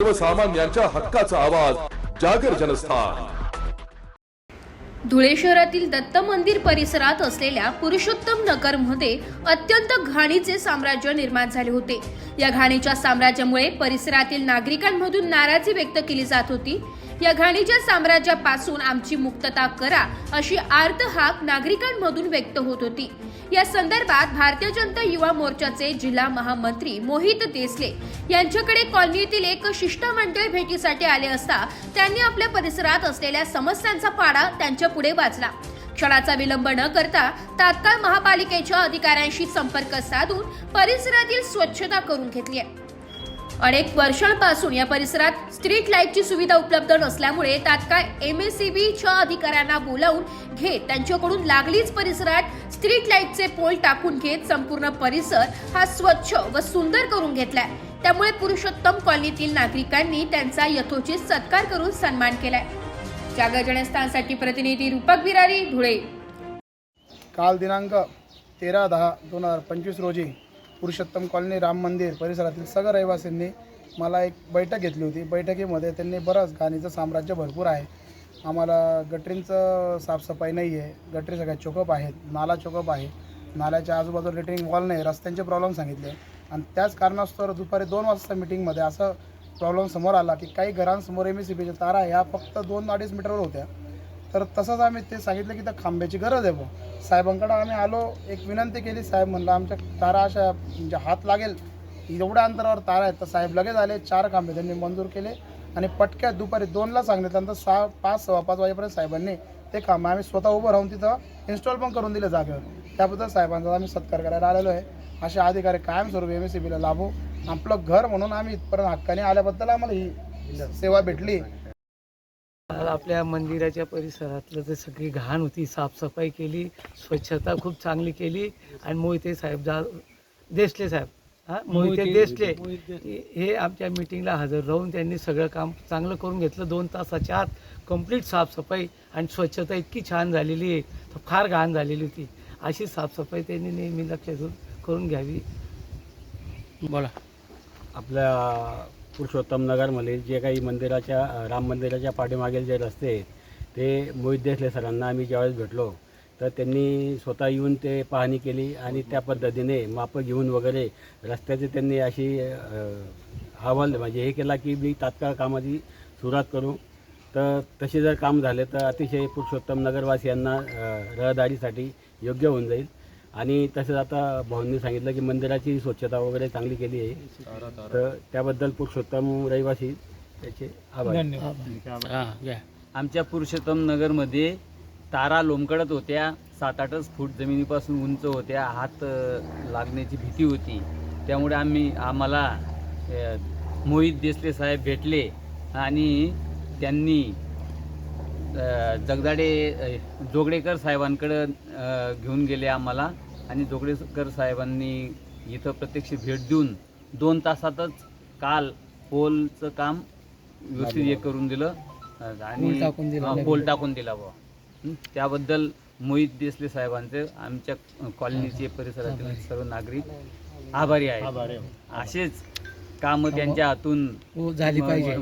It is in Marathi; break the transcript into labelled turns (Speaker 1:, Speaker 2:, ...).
Speaker 1: सर्वसामान्यांच्या हक्काचा आवाज जागर जनस्थान।
Speaker 2: धुळे शहरातील दत्त मंदिर परिसरात असलेल्या पुरुषोत्तम नगरमध्ये अत्यंत घाणीचे साम्राज्य निर्माण झाले होते। या घाणीच्या साम्राज्यामुळे परिसरातील नागरिकांमधून नाराजी व्यक्त केली जात होती। या घाणीच्या साम्राज्यापासून आमची मुक्तता करा अशी आर्त हाक नागरिकांमधून व्यक्त होत होती। या संदर्भात भारतीय जनता युवा मोर्चाचे जिल्हा महामंत्री मोहित देसले यांच्याकडे कॉलनीतील एक शिष्टमंडळ भेटीसाठी आले असता त्यांनी आपल्या परिसरात असलेल्या समस्यांचा पाडा त्यांच्या पुढे वाचला। क्षणाचा विलंब न करता तात्काळ महापालिकेच्या अधिकाऱ्यांशी संपर्क साधून परिसरातील स्वच्छता करून घेतली आहे। अनेक वर्षांपासून या परिसरात स्ट्रीट लाईटची सुविधा उपलब्ध नसल्यामुळे तात्काळ MACBच्या अधिकाऱ्यांना बोलावून घेत त्यांच्याकडून लागलीच परिसरात स्ट्रीट लाईटचे पोल टाकून घेत संपूर्ण परिसर हा स्वच्छ व सुंदर करून घेतलाय। त्यामुळे पुरुषोत्तम कॉलनीतील नागरिकांनी त्यांचा यथोचित सत्कार करून सन्मान केलाय। जागर जनस्थानसाठी प्रतिनिधी रूपक बिरारी, धुळे।
Speaker 3: काल दिनांक 13/10/2025 रोजी पुरुषोत्तम कॉलनी राम मंदिर परिसरातील सगळ्या रहिवासींनी मला एक बैठक घेतली होती। बैठकीमध्ये त्यांनी बरंच घाणीचं साम्राज्य भरपूर आहे, आम्हाला गटरींचं साफसफाई नाही आहे, गटरी सगळ्या चोकअप आहेत, नाला चोकअप आहे, नाल्याच्या आजूबाजूला लेटरिंग वॉल नाही, रस्त्यांचे प्रॉब्लेम सांगितले। आणि त्याच कारणास्तव दुपारी 2 वाजता मीटिंगमध्ये असं प्रॉब्लेम समोर आला की काही घरांसमोर MACBच्या तारा ह्या फक्त 2-2.5 मीटरवर होत्या। तर तसंच आम्ही ते सांगितलं की त्या खांब्याची गरज आहे बुवा। साहेबांकडे आम्ही आलो, एक विनंती केली, साहेब म्हणलं आमच्या तारा अशा म्हणजे हात लागेल एवढ्या अंतरावर तारा आहेत। तर साहेब लगेच आले, 4 खांबे त्यांनी मंजूर केले आणि पटक्यात दुपारी 2ला सांगितल्यानंतर 5:15 वाजेपर्यंत साहेबांनी ते काम आम्ही स्वतः उभं राहून तिथं इन्स्टॉल पण करून दिले जागेवर। त्याबद्दल साहेबांचा आम्ही सत्कार करायला आलेलो आहे। असे अधिकारी कायमस्वरूपी MACBला लाभो, आपलं घर म्हणून आम्ही इथपर्यंत हक्काने आल्याबद्दल आम्हाला ही सेवा भेटली।
Speaker 4: आपल्या मंदिराच्या परिसरातलं जे सगळी घाण होती साफसफाई केली, स्वच्छता खूप चांगली केली आणि मोहिते साहेब देसले साहेब मोहिते देसले हे आमच्या मीटिंगला हजर राहून त्यांनी सगळं काम चांगलं करून घेतलं। 2 तासाच्या आत कंप्लीट साफसफाई आणि स्वच्छता इतकी छान झालेली आहे, तर फार घाण झालेली होती। अशी साफसफाई त्यांनी नेहमी लक्षात करून घ्यावी।
Speaker 5: बोला। आपल्या पुरुषोत्तम नगरमध्ये जे काही मंदिराच्या राम मंदिराच्या पाठीमागील जे रस्ते आहेत ते मोहित देसले सरांना आम्ही ज्यावेळेस भेटलो तर त्यांनी स्वतः येऊन ते पाहणी केली आणि त्या पद्धतीने मापं घेऊन वगैरे रस्त्याचे त्यांनी अशी अहवाल म्हणजे हे केला की मी तात्काळ कामाची सुरुवात करू। तर तसे जर काम झाले तर अतिशय पुरुषोत्तम नगरवासियांना रहदारीसाठी योग्य होऊन जाईल। आणि तसंच आता भाऊंनी सांगितलं की मंदिराची स्वच्छता वगैरे चांगली केली आहे, तर त्याबद्दल पुरुषोत्तम रहिवासी त्याचे आभार।
Speaker 6: आमच्या पुरुषोत्तम नगरमध्ये तारा लोंबकळत होत्या, 7-8 फूट जमिनीपासून उंच होत्या, हात लागण्याची भीती होती। त्यामुळे आम्हाला मोहित देसले साहेब भेटले आणि त्यांनी जोगडेकर साहेबांकडे घेऊन गेले आम्हाला आणि जोगडेकर साहेबांनी इथं प्रत्यक्ष भेट देऊन 2 तासातच काल पोलचं काम व्यवस्थित हे करून दिलं आणि पोल टाकून दिला बुवा। त्याबद्दल मोहित देसले साहेबांचे आमच्या कॉलनीचे परिसरातील सर्व नागरिक आभारी आहेत। असेच कामं त्यांच्या हातून
Speaker 4: झाली पाहिजे।